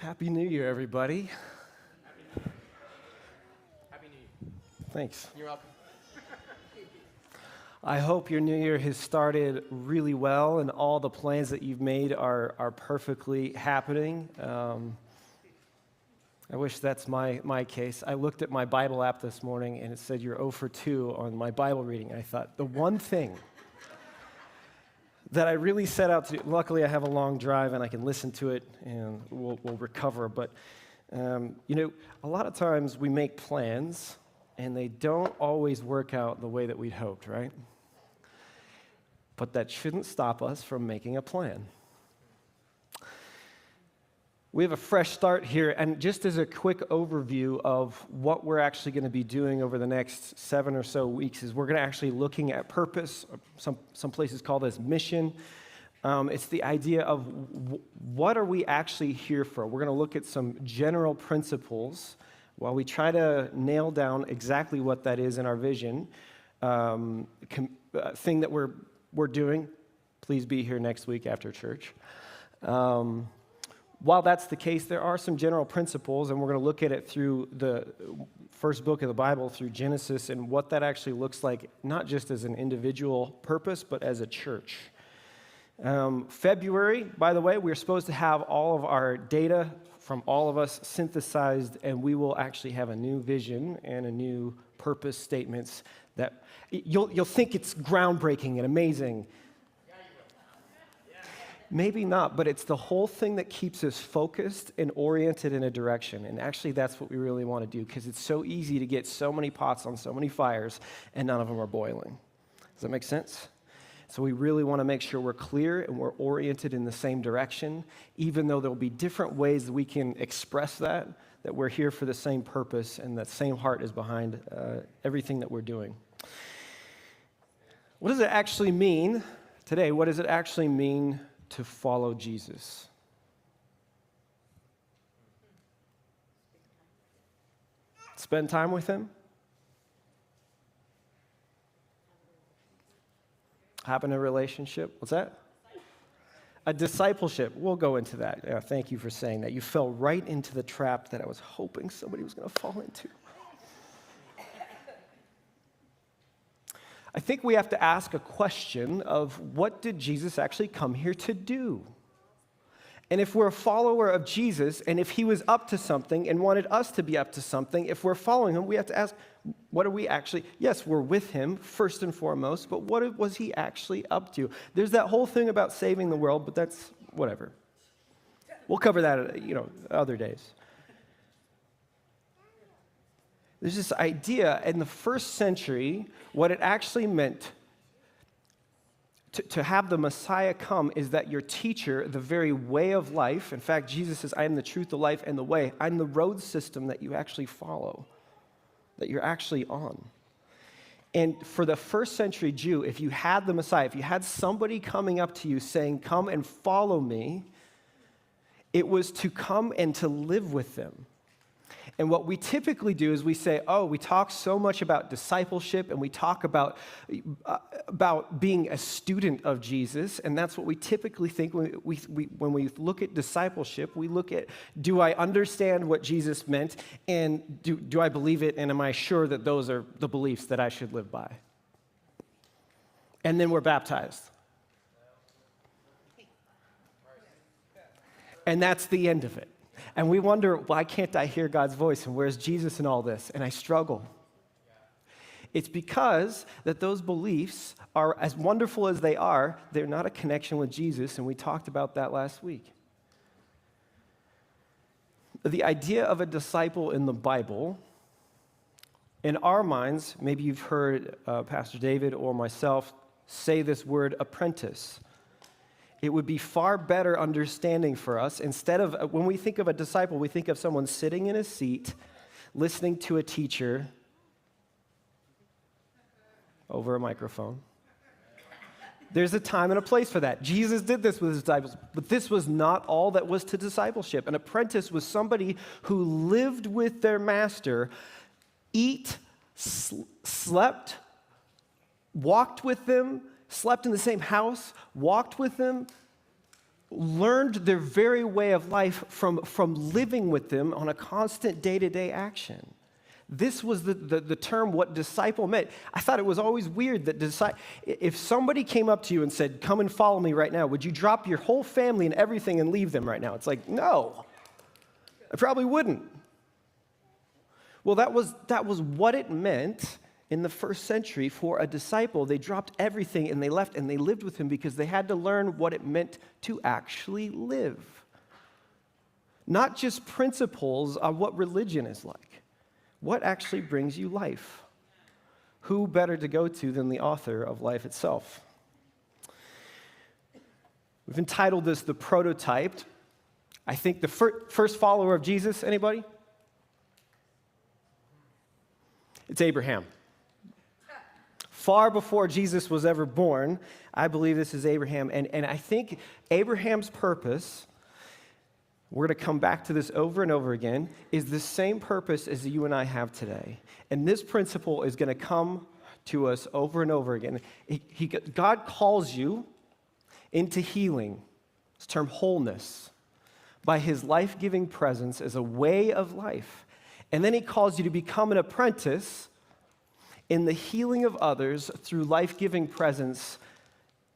Happy New Year, everybody. Happy New Year. Thanks. You're welcome. I hope your New Year has started really well and all the plans that you've made are perfectly happening. I wish that's my case. I looked at my Bible app this morning and it said you're 0 for 2 on my Bible reading. I thought, the one thing that I really set out to do, luckily I have a long drive and I can listen to it and we'll recover, but a lot of times we make plans and they don't always work out the way that we'd hoped, right? But that shouldn't stop us from making a plan. We have a fresh start here, and just as a quick overview of what we're actually going to be doing over the next 7 or so weeks is we're going to actually looking at purpose. Some places call this mission. It's the idea of what are we actually here for? We're going to look at some general principles while we try to nail down exactly what that is in our vision. Thing that we're doing. Please be here next week after church. While that's the case, there are some general principles, and we're going to look at it through the first book of the Bible, through Genesis, and what that actually looks like, not just as an individual purpose, but as a church. February, by the way, we're supposed to have all of our data from all of us synthesized, and we will actually have a new vision and a new purpose statements that you'll think it's groundbreaking and amazing. Maybe not, but it's the whole thing that keeps us focused and oriented in a direction. And actually, that's what we really want to do, because it's so easy to get so many pots on so many fires, and none of them are boiling. Does that make sense? So we really want to make sure we're clear and we're oriented in the same direction, even though there'll be different ways that we can express that we're here for the same purpose and that same heart is behind everything that we're doing. What does it actually mean today? What does it actually mean to follow Jesus? Spend time with him? Have a relationship? What's that? A discipleship. We'll go into that. Yeah, thank you for saying that. You fell right into the trap that I was hoping somebody was going to fall into. I think we have to ask a question of what did Jesus actually come here to do? And if we're a follower of Jesus, and if he was up to something and wanted us to be up to something, if we're following him, we have to ask, what are we actually, yes, we're with him first and foremost, but what was he actually up to? There's that whole thing about saving the world, but that's whatever. We'll cover that, other days. There's this idea in the first century, what it actually meant to have the Messiah come is that your teacher, the very way of life, in fact, Jesus says, I am the truth, the life, and the way. I'm the road system that you actually follow, that you're actually on. And for the first century Jew, if you had the Messiah, if you had somebody coming up to you saying, come and follow me, it was to come and to live with them. And what we typically do is we say, we talk so much about discipleship and we talk about being a student of Jesus, and that's what we typically think when we look at discipleship. We look at, do I understand what Jesus meant, and do I believe it, and am I sure that those are the beliefs that I should live by? And then we're baptized. And that's the end of it. And we wonder, why can't I hear God's voice? And where's Jesus in all this? And I struggle. It's because that those beliefs are, as wonderful as they are, they're not a connection with Jesus, and we talked about that last week. The idea of a disciple in the Bible, in our minds, maybe you've heard Pastor David or myself say this word, apprentice. It would be far better understanding for us. Instead of, when we think of a disciple, we think of someone sitting in a seat, listening to a teacher over a microphone. There's a time and a place for that. Jesus did this with his disciples, but this was not all that was to discipleship. An apprentice was somebody who lived with their master, slept, walked with them, slept in the same house, walked with them, learned their very way of life from living with them on a constant day-to-day action. This was the term what disciple meant. I thought it was always weird that if somebody came up to you and said, come and follow me right now, would you drop your whole family and everything and leave them right now? It's like, no, I probably wouldn't. Well, that was what it meant in the first century for a disciple. They dropped everything and they left and they lived with him because they had to learn what it meant to actually live. Not just principles on what religion is like. What actually brings you life? Who better to go to than the author of life itself? We've entitled this The Prototype. I think the first follower of Jesus, anybody? It's Abraham. Far before Jesus was ever born, I believe this is Abraham. And I think Abraham's purpose, we're going to come back to this over and over again, is the same purpose as you and I have today. And this principle is going to come to us over and over again. God calls you into healing, this term wholeness, by his life-giving presence as a way of life. And then he calls you to become an apprentice in the healing of others through life-giving presence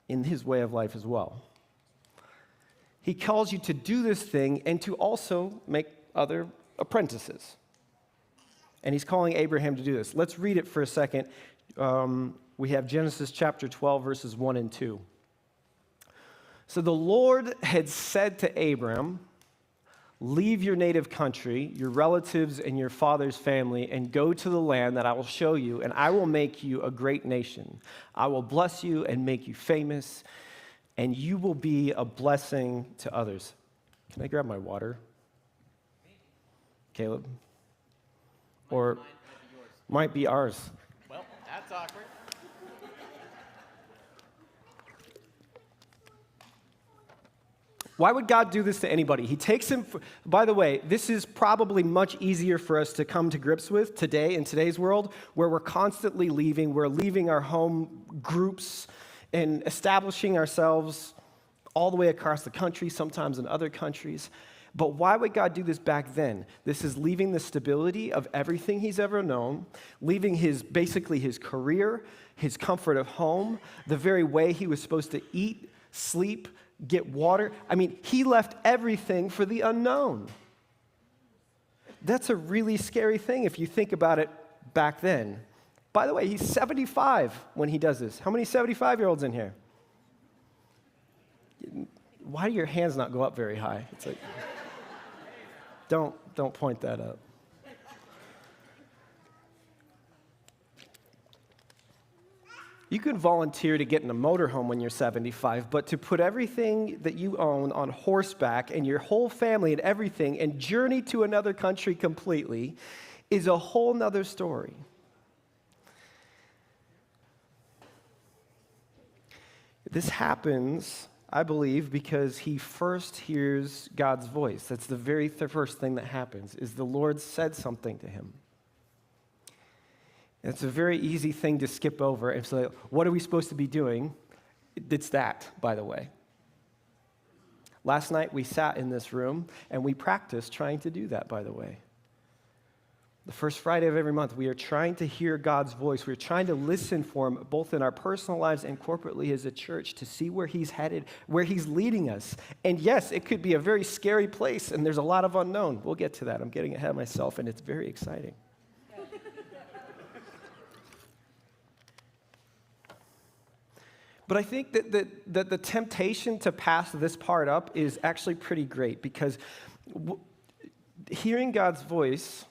in his way of life as well. He calls you to do this thing and to also make other apprentices. And he's calling Abraham to do this. Let's read it for a second. We have Genesis chapter 12, verses 1 and 2. So the Lord had said to Abram, leave your native country, your relatives, and your father's family, and go to the land that I will show you, and I will make you a great nation. I will bless you and make you famous, and you will be a blessing to others. Can I grab my water? Caleb? Or might be ours. Well, that's awkward. Why would God do this to anybody? He takes him, by the way, this is probably much easier for us to come to grips with today in today's world, where we're constantly leaving. We're leaving our home groups and establishing ourselves all the way across the country, sometimes in other countries. But why would God do this back then? This is leaving the stability of everything he's ever known, leaving basically his career, his comfort of home, the very way he was supposed to eat, sleep, get water. I mean, he left everything for the unknown. That's a really scary thing if you think about it back then. By the way, he's 75 when he does this. How many 75-year-olds in here? Why do your hands not go up very high? It's like, don't point that up. You can volunteer to get in a motorhome when you're 75, but to put everything that you own on horseback and your whole family and everything and journey to another country completely is a whole nother story. This happens, I believe, because he first hears God's voice. That's the very first thing that happens, is the Lord said something to him. And it's a very easy thing to skip over and say, what are we supposed to be doing? It's that, by the way. Last night we sat in this room and we practiced trying to do that, by the way. The first Friday of every month, we are trying to hear God's voice. We're trying to listen for him, both in our personal lives and corporately as a church, to see where he's headed, where he's leading us. And yes, it could be a very scary place, and there's a lot of unknown. We'll get to that. I'm getting ahead of myself, and it's very exciting. But I think that the temptation to pass this part up is actually pretty great, because hearing God's voice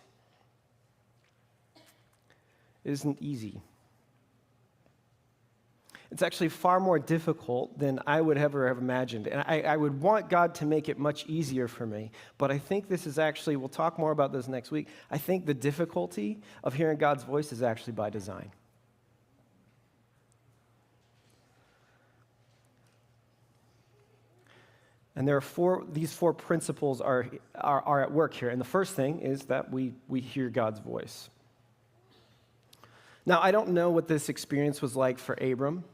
isn't easy. It's actually far more difficult than I would ever have imagined. And I would want God to make it much easier for me. But I think this is actually, we'll talk more about this next week, I think the difficulty of hearing God's voice is actually by design. And these four principles are at work here. And the first thing is that we hear God's voice. Now, I don't know what this experience was like for Abram.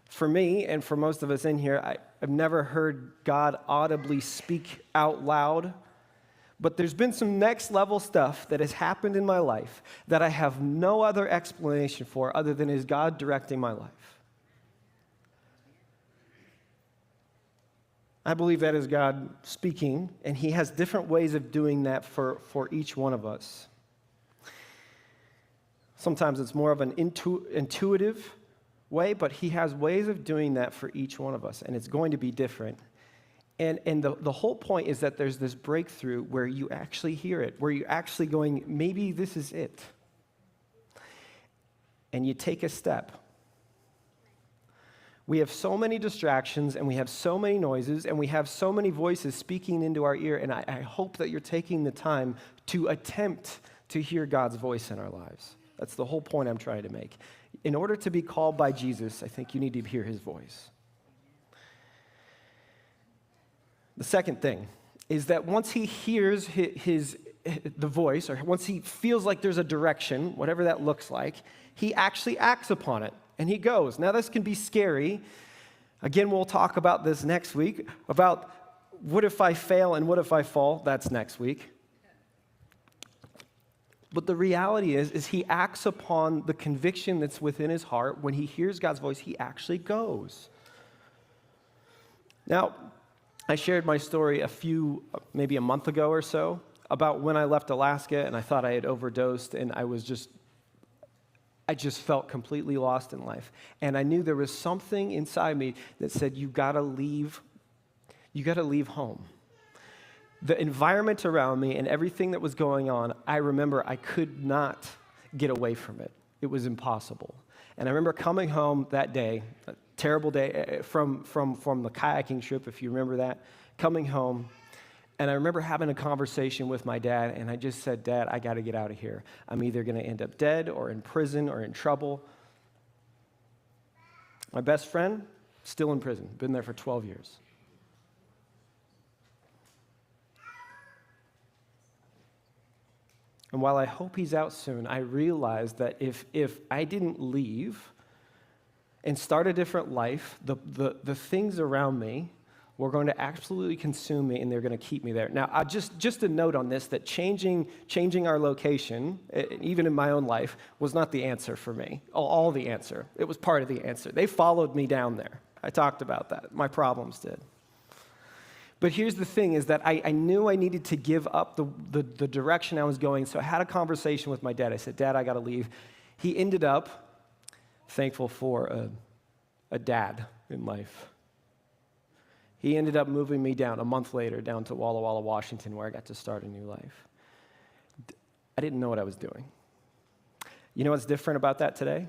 For me, and for most of us in here, I've never heard God audibly speak out loud. But there's been some next level stuff that has happened in my life that I have no other explanation for other than is God directing my life. I believe that is God speaking, and he has different ways of doing that for each one of us. Sometimes it's more of an intuitive way, but he has ways of doing that for each one of us, and it's going to be different. And the whole point is that there's this breakthrough where you actually hear it, where you're actually going, maybe this is it. And you take a step. We have so many distractions, and we have so many noises, and we have so many voices speaking into our ear, and I hope that you're taking the time to attempt to hear God's voice in our lives. That's the whole point I'm trying to make. In order to be called by Jesus, I think you need to hear his voice. The second thing is that once he hears the voice, or once he feels like there's a direction, whatever that looks like, he actually acts upon it, and he goes. Now, this can be scary. Again, we'll talk about this next week, about what if I fail and what if I fall. That's next week. But the reality is he acts upon the conviction that's within his heart. When he hears God's voice, he actually goes. Now, I shared my story maybe a month ago or so, about when I left Alaska and I thought I had overdosed, and I just felt completely lost in life. And I knew there was something inside me that said, you gotta leave home. The environment around me and everything that was going on, I remember I could not get away from it. It was impossible. And I remember coming home that day, a terrible day from the kayaking trip, if you remember that, coming home, and I remember having a conversation with my dad, and I just said, Dad, I got to get out of here. I'm either going to end up dead or in prison or in trouble. My best friend, still in prison, been there for 12 years. And while I hope he's out soon, I realized that if I didn't leave and start a different life, the things around me were going to absolutely consume me, and they're going to keep me there. Now, just a note on this, that changing our location, even in my own life, was not the answer for me, all the answer. It was part of the answer. They followed me down there. I talked about that. My problems did. But here's the thing, is that I knew I needed to give up the direction I was going, so I had a conversation with my dad. I said, Dad, I got to leave. He ended up, thankful for a dad in life, he ended up moving me down a month later, down to Walla Walla, Washington, where I got to start a new life. I didn't know what I was doing. You know what's different about that today?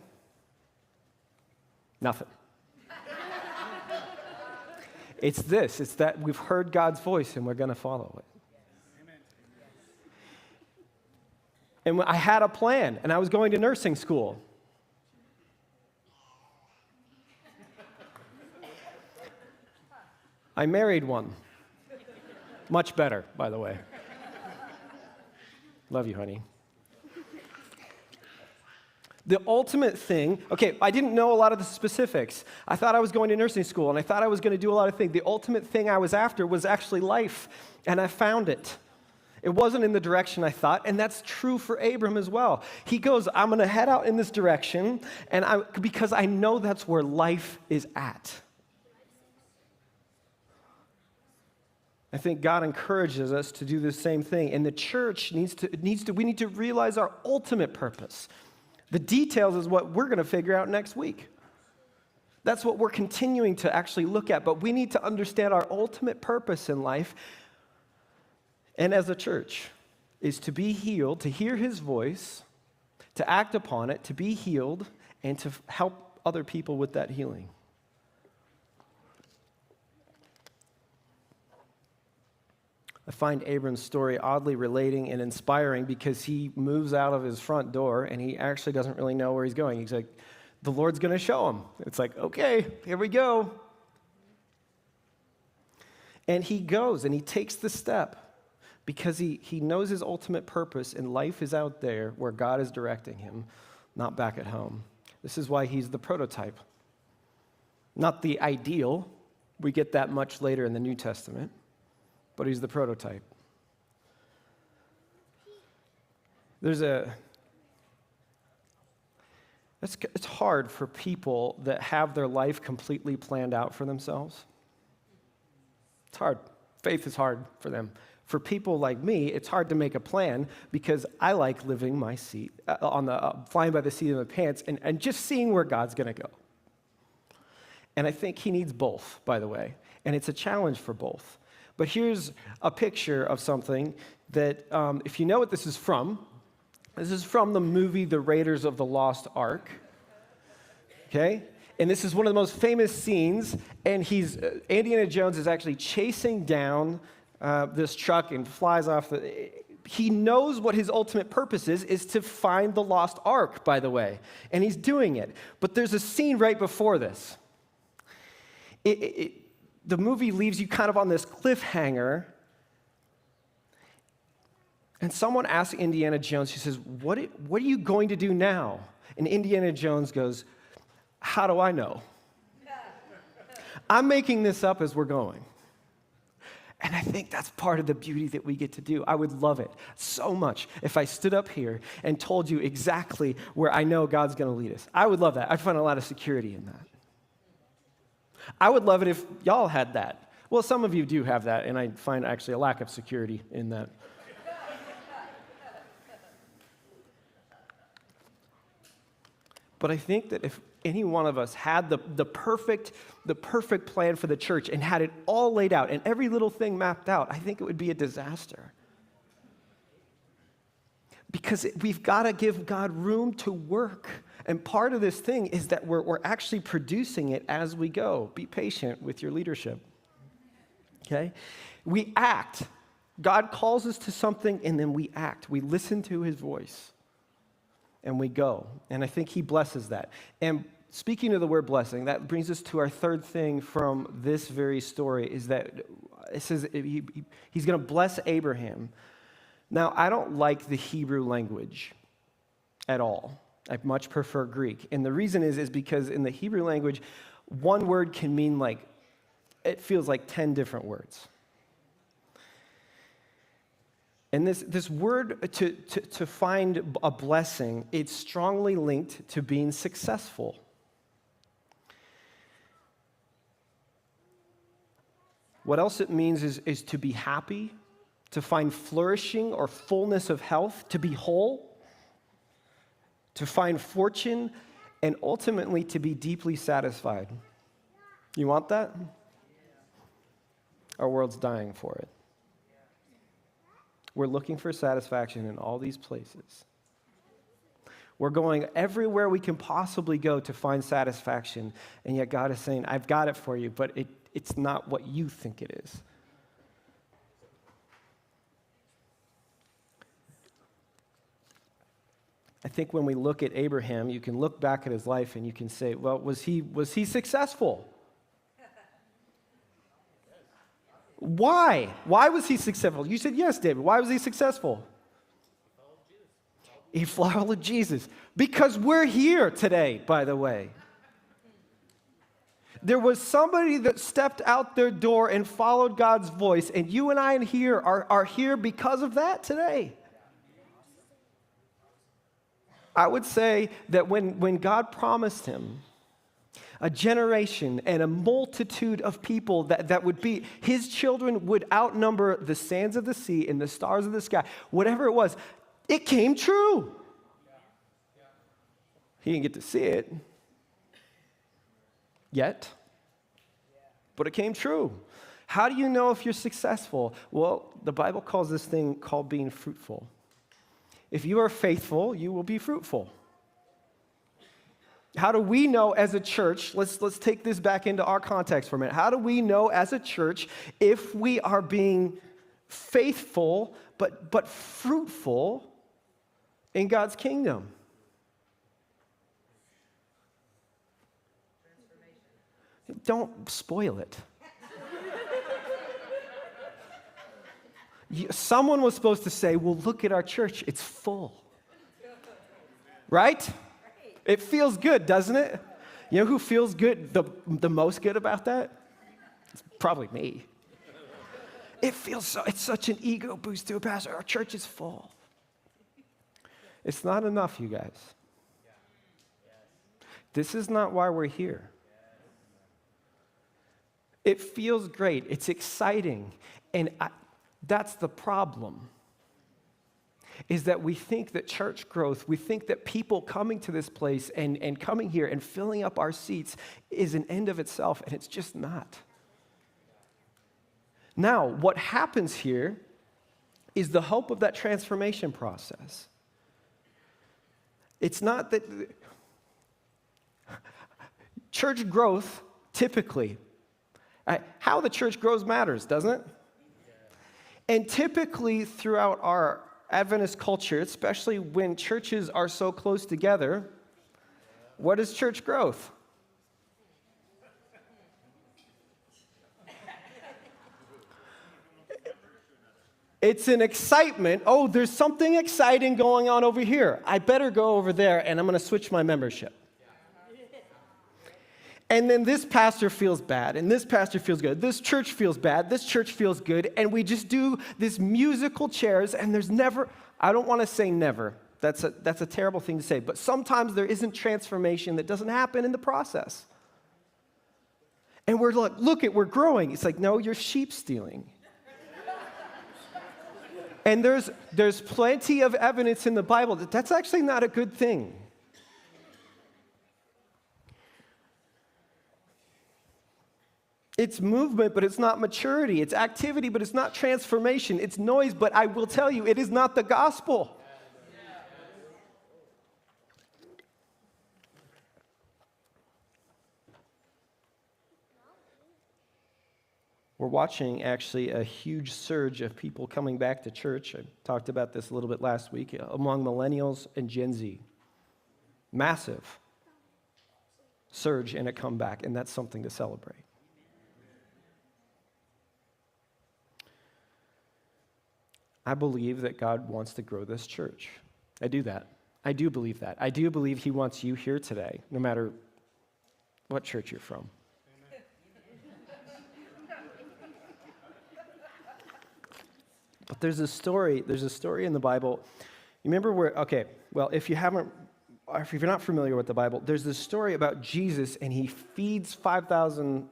Nothing. It's that we've heard God's voice and we're going to follow it. And I had a plan, and I was going to nursing school. I married one. Much better, by the way. Love you, honey. The ultimate thing, I didn't know a lot of the specifics. I thought I was going to nursing school, and I thought I was going to do a lot of things. The ultimate thing I was after was actually life, and I found it. It wasn't in the direction I thought, and that's true for Abram as well. He goes, I'm going to head out in this direction, because I know that's where life is at. I think God encourages us to do the same thing, and the church we need to realize our ultimate purpose. The details is what we're going to figure out next week. That's what we're continuing to actually look at, but we need to understand our ultimate purpose in life, and as a church, is to be healed, to hear his voice, to act upon it, to be healed, and to help other people with that healing. I find Abram's story oddly relating and inspiring because he moves out of his front door and he actually doesn't really know where he's going. He's like, the Lord's going to show him. It's like, okay, here we go. And he goes and he takes the step because he knows his ultimate purpose, and life is out there where God is directing him, not back at home. This is why he's the prototype. Not the ideal, We get that much later in the New Testament, but he's the prototype. It's hard for people that have their life completely planned out for themselves. It's hard. Faith is hard for them. For people like me, it's hard to make a plan because I like living my seat flying by the seat of my pants and just seeing where God's going to go. And I think he needs both, by the way. And it's a challenge for both. But here's a picture of something that, if you know what this is from the movie The Raiders of the Lost Ark. Okay? And this is one of the most famous scenes. And Indiana Jones is actually chasing down this truck and flies off. He knows what his ultimate purpose is to find the lost ark, by the way. And he's doing it. But there's a scene right before this. The movie leaves you kind of on this cliffhanger. And someone asks Indiana Jones, he says, what are you going to do now? And Indiana Jones goes, how do I know? I'm making this up as we're going. And I think that's part of the beauty that we get to do. I would love it so much if I stood up here and told you exactly where I know God's going to lead us. I would love that. I'd find a lot of security in that. I would love it if y'all had that. Well, some of you do have that, and I find actually a lack of security in that. But I think that if any one of us had the perfect plan for the church and had it all laid out and every little thing mapped out, I think it would be a disaster. Because we've got to give God room to work. And part of this thing is that we're actually producing it as we go. Be patient with your leadership. Okay? We act. God calls us to something, and then we act. We listen to his voice, and we go. And I think he blesses that. And speaking of the word blessing, that brings us to our third thing from this very story, is that it says he's going to bless Abraham. Now, I don't like the Hebrew language at all. I much prefer Greek. And the reason is because in the Hebrew language, one word can mean it feels like 10 different words. And this word to find a blessing, it's strongly linked to being successful. What else it means is to be happy, to find flourishing or fullness of health, to be whole, to find fortune, and ultimately to be deeply satisfied. You want that? Our world's dying for it. We're looking for satisfaction in all these places. We're going everywhere we can possibly go to find satisfaction, and yet God is saying, I've got it for you, but it's not what you think it is. I think when we look at Abraham, you can look back at his life and you can say, well, was he successful? Why? Why was he successful? You said yes, David. Why was he successful? He followed Jesus. Because we're here today, by the way. There was somebody that stepped out their door and followed God's voice, and you and I in here are here because of that today. I would say that when God promised him a generation and a multitude of people that would be, his children would outnumber the sands of the sea and the stars of the sky, whatever it was, it came true. He didn't get to see it yet, but it came true. How do you know if you're successful? Well, the Bible calls this thing called being fruitful. If you are faithful, you will be fruitful. How do we know as a church, let's take this back into our context for a minute. How do we know as a church if we are being faithful but fruitful in God's kingdom? Don't spoil it. Someone was supposed to say, well, look at our church. It's full. Right? It feels good, doesn't it? You know who feels good, the most good about that? It's probably me. It's such an ego boost to a pastor. Our church is full. It's not enough, you guys. This is not why we're here. It feels great. It's exciting. And that's the problem, is that we think that church growth, we think that people coming to this place and coming here and filling up our seats is an end of itself, and it's just not. Now, what happens here is the hope of that transformation process. It's not that church growth, typically, how the church grows matters, doesn't it? And typically throughout our Adventist culture, especially when churches are so close together, what is church growth? It's an excitement. Oh, there's something exciting going on over here. I better go over there, and I'm going to switch my membership. And then this pastor feels bad, and this pastor feels good. This church feels bad. This church feels good. And we just do this musical chairs, and there's never, I don't want to say never. That's a terrible thing to say. But sometimes there isn't transformation that doesn't happen in the process. And we're like, we're growing. It's like, no, you're sheep stealing. And there's plenty of evidence in the Bible that that's actually not a good thing. It's movement, but it's not maturity. It's activity, but it's not transformation. It's noise, but I will tell you, it is not the gospel. We're watching, actually, a huge surge of people coming back to church. I talked about this a little bit last week, among millennials and Gen Z. Massive surge and a comeback, and that's something to celebrate. I believe that God wants to grow this church. I do that. I do believe that. I do believe He wants you here today, no matter what church you're from. But there's a story in the Bible. You remember if you're not familiar with the Bible, there's this story about Jesus, and He feeds 5,000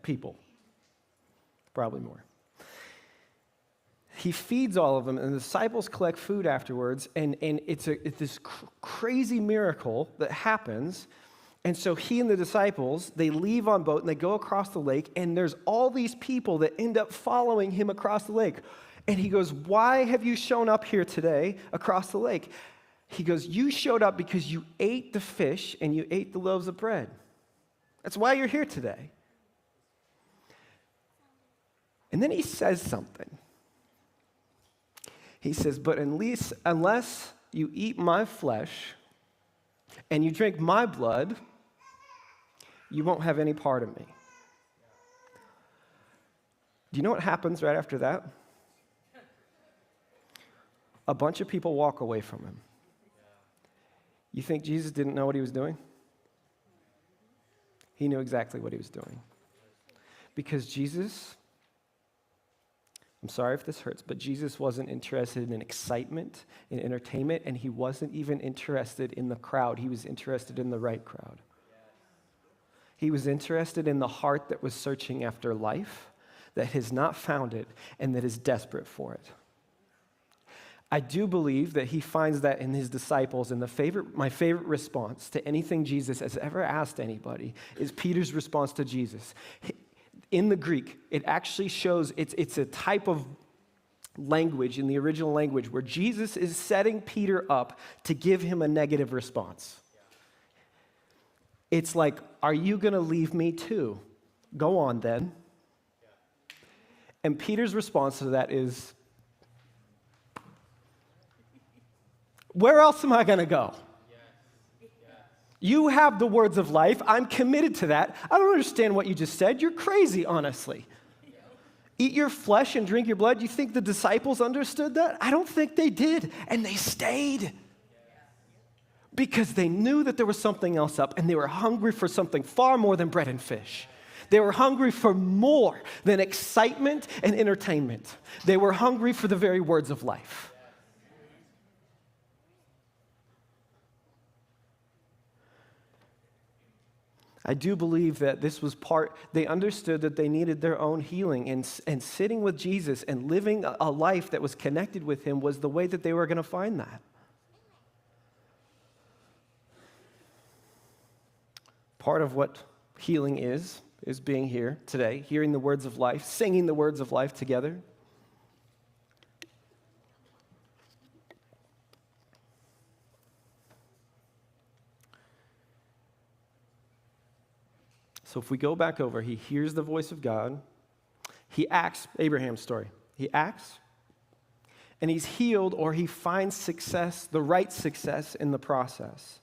people, probably more. He feeds all of them, and the disciples collect food afterwards, and it's this crazy miracle that happens. And so He and the disciples, they leave on boat, and they go across the lake, and there's all these people that end up following Him across the lake. And He goes, "Why have you shown up here today across the lake?" He goes, "You showed up because you ate the fish and you ate the loaves of bread. That's why you're here today." And then He says something. He says, "But unless you eat my flesh and you drink my blood, you won't have any part of me." Do you know what happens right after that? A bunch of people walk away from Him. You think Jesus didn't know what He was doing? He knew exactly what He was doing. Because Jesus, I'm sorry if this hurts, but Jesus wasn't interested in excitement, in entertainment, and He wasn't even interested in the crowd. He was interested in the right crowd. He was interested in the heart that was searching after life, that has not found it, and that is desperate for it. I do believe that He finds that in His disciples, and my favorite response to anything Jesus has ever asked anybody is Peter's response to Jesus. In the Greek, it actually shows, it's a type of language in the original language where Jesus is setting Peter up to give him a negative response. It's like, "Are you going to leave me too? Go on then." And Peter's response to that is, "Where else am I going to go? You have the words of life. I'm committed to that. I don't understand what you just said. You're crazy, honestly. Eat your flesh and drink your blood." You think the disciples understood that? I don't think they did. And they stayed. Because they knew that there was something else up, and they were hungry for something far more than bread and fish. They were hungry for more than excitement and entertainment. They were hungry for the very words of life. I do believe that this was they understood that they needed their own healing, and sitting with Jesus and living a life that was connected with him was the way that they were going to find that. Part of what healing is being here today, hearing the words of life, singing the words of life together. So if we go back over, he hears the voice of God. He acts, Abraham's story. He acts, and he's healed, or he finds success, the right success in the process.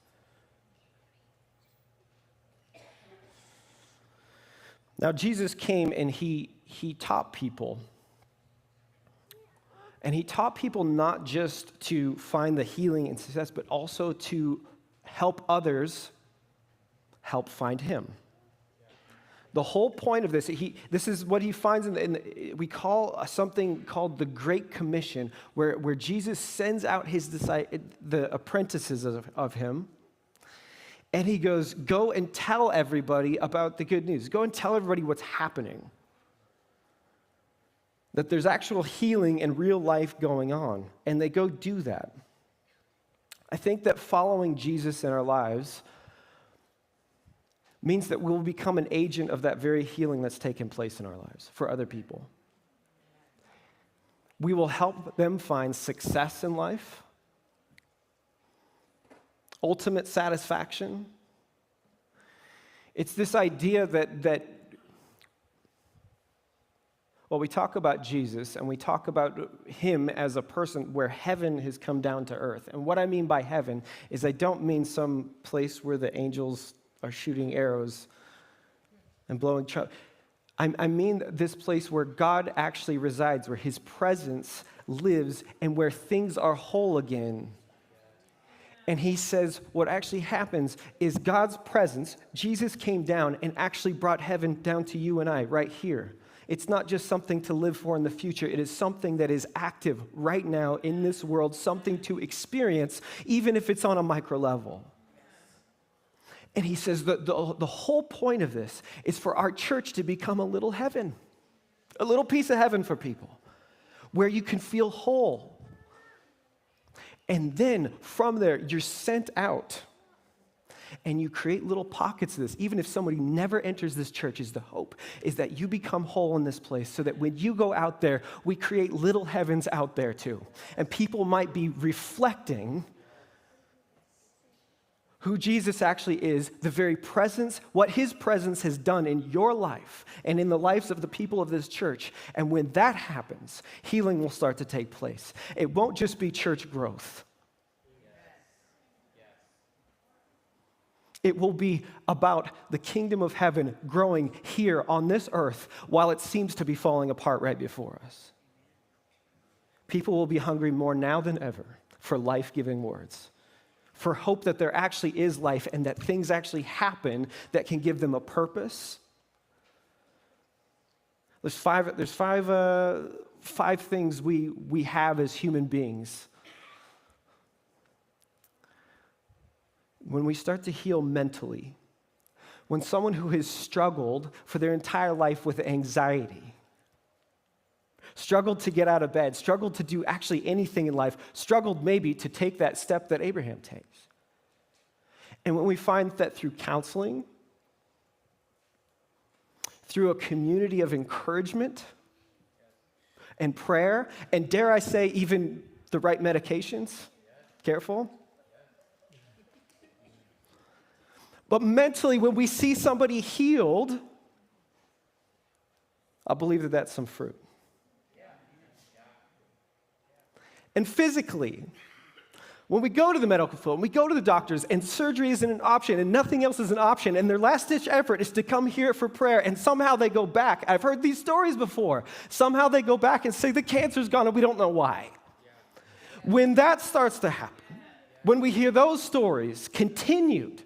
Now, Jesus came and he taught people. And he taught people not just to find the healing and success, but also to help others help find him. The whole point of this, this is what he finds we call something called the Great Commission, where Jesus sends out the apprentices of him, and he goes, go and tell everybody about the good news. Go and tell everybody what's happening. That there's actual healing and real life going on, and they go do that. I think that following Jesus in our lives means that we'll become an agent of that very healing that's taken place in our lives for other people. We will help them find success in life, ultimate satisfaction. It's this idea that we talk about Jesus and we talk about him as a person where heaven has come down to earth. And what I mean by heaven is I don't mean some place where the angels are shooting arrows and blowing trumpets. I mean this place where God actually resides, where his presence lives, and where things are whole again. And he says what actually happens is God's presence, Jesus came down and actually brought heaven down to you and I right here. It's not just something to live for in the future. It is something that is active right now in this world, something to experience, even if it's on a micro level. And he says that the whole point of this is for our church to become a little heaven, a little piece of heaven for people, where you can feel whole. And then from there, you're sent out, and you create little pockets of this. Even if somebody never enters this church, is the hope, is that you become whole in this place, so that when you go out there, we create little heavens out there too. And people might be reflecting who Jesus actually is, the very presence, what his presence has done in your life and in the lives of the people of this church. And when that happens, healing will start to take place. It won't just be church growth. It will be about the kingdom of heaven growing here on this earth while it seems to be falling apart right before us. People will be hungry more now than ever for life-giving words, for hope that there actually is life and that things actually happen that can give them a purpose. There's five things we have as human beings. When we start to heal mentally, when someone who has struggled for their entire life with anxiety, struggled to get out of bed, struggled to do actually anything in life, struggled maybe to take that step that Abraham takes. And when we find that through counseling, through a community of encouragement and prayer, and dare I say, even the right medications, careful. But mentally, when we see somebody healed, I believe that that's some fruit. And physically, when we go to the medical field, when we go to the doctors, and surgery isn't an option, and nothing else is an option, and their last-ditch effort is to come here for prayer, and somehow they go back. I've heard these stories before. Somehow they go back and say the cancer's gone, and we don't know why. When that starts to happen, when we hear those stories continued,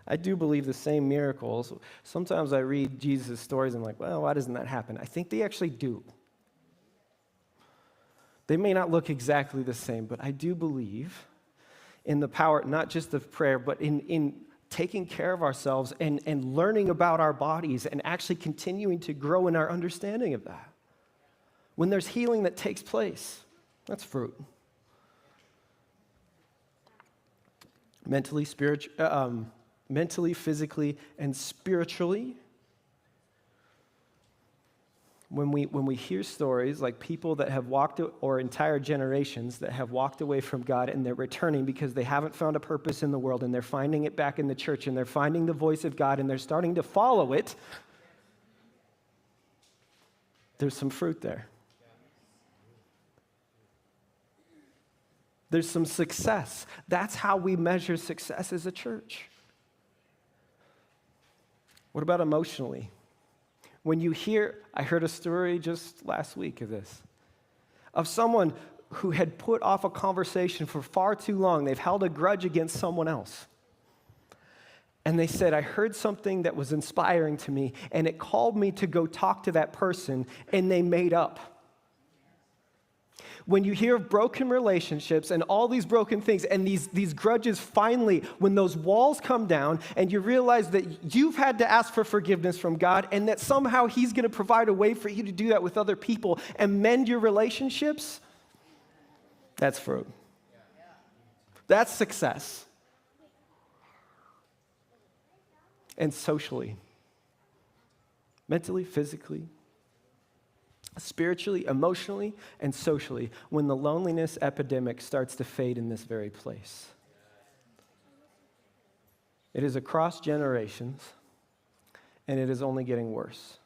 I do believe the same miracles. Sometimes I read Jesus' stories and I'm like, well, why doesn't that happen? I think they actually do. They may not look exactly the same, but I do believe in the power, not just of prayer, but in taking care of ourselves and learning about our bodies and actually continuing to grow in our understanding of that. When there's healing that takes place, that's fruit. Mentally, physically, and spiritually. When we hear stories like people that have walked, or entire generations that have walked away from God and they're returning because they haven't found a purpose in the world and they're finding it back in the church and they're finding the voice of God and they're starting to follow it, there's some fruit there. There's some success. That's how we measure success as a church. What about emotionally? When you hear, I heard a story just last week of this, of someone who had put off a conversation for far too long. They've held a grudge against someone else. And they said, I heard something that was inspiring to me, and it called me to go talk to that person, and they made up. When you hear of broken relationships and all these broken things and these grudges, finally, when those walls come down and you realize that you've had to ask for forgiveness from God and that somehow He's going to provide a way for you to do that with other people and mend your relationships, that's fruit. That's success. And socially, mentally, physically, spiritually, emotionally, and socially, when the loneliness epidemic starts to fade in this very place. It is across generations, and it is only getting worse.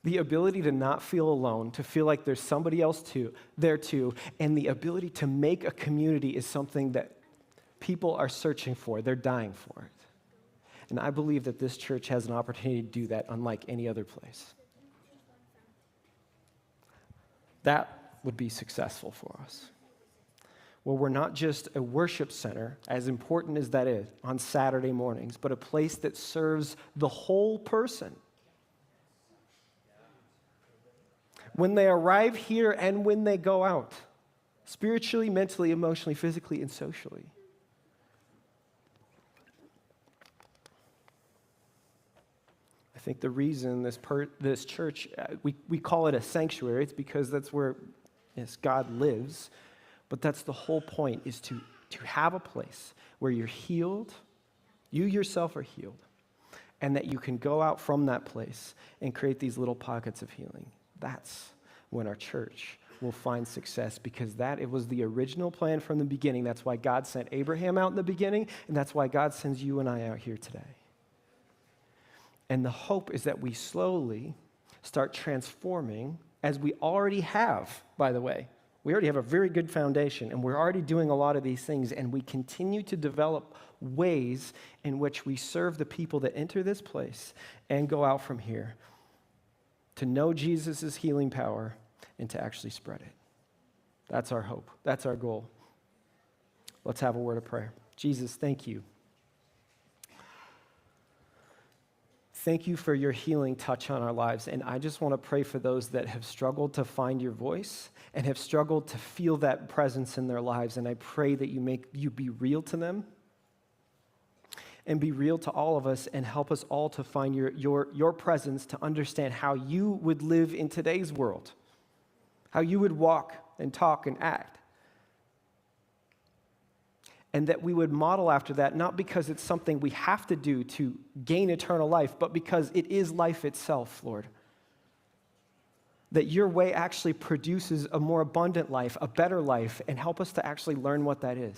The ability to not feel alone, to feel like there's somebody else there too, and the ability to make a community is something that people are searching for. They're dying for it. And I believe that this church has an opportunity to do that unlike any other place. That would be successful for us. Well, we're not just a worship center, as important as that is, on Saturday mornings, but a place that serves the whole person. When they arrive here and when they go out, spiritually, mentally, emotionally, physically, and socially. I think the reason this church, we call it a sanctuary, it's because that's where God lives. But that's the whole point, is to have a place where you're healed, you yourself are healed, and that you can go out from that place and create these little pockets of healing. That's when our church will find success, because it was the original plan from the beginning. That's why God sent Abraham out in the beginning, and that's why God sends you and I out here today. And the hope is that we slowly start transforming, as we already have, by the way. We already have a very good foundation, and we're already doing a lot of these things, and we continue to develop ways in which we serve the people that enter this place and go out from here to know Jesus' healing power and to actually spread it. That's our hope. That's our goal. Let's have a word of prayer. Jesus, thank you. Thank you for your healing touch on our lives. And I just want to pray for those that have struggled to find your voice and have struggled to feel that presence in their lives. And I pray that you be real to them and be real to all of us, and help us all to find your presence, to understand how you would live in today's world, how you would walk and talk and act. And that we would model after that, not because it's something we have to do to gain eternal life, but because it is life itself, Lord. That your way actually produces a more abundant life, a better life, and help us to actually learn what that is.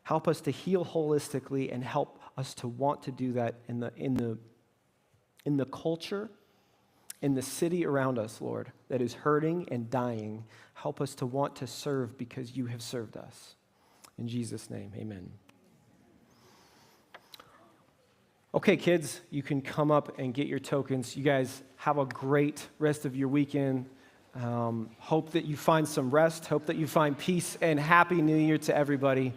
Help us to heal holistically, and help us to want to do that in the culture, in the city around us, Lord, that is hurting and dying. Help us to want to serve because you have served us. In Jesus' name, amen. Okay, kids, you can come up and get your tokens. You guys have a great rest of your weekend. Hope that you find some rest. Hope that you find peace, and Happy New Year to everybody.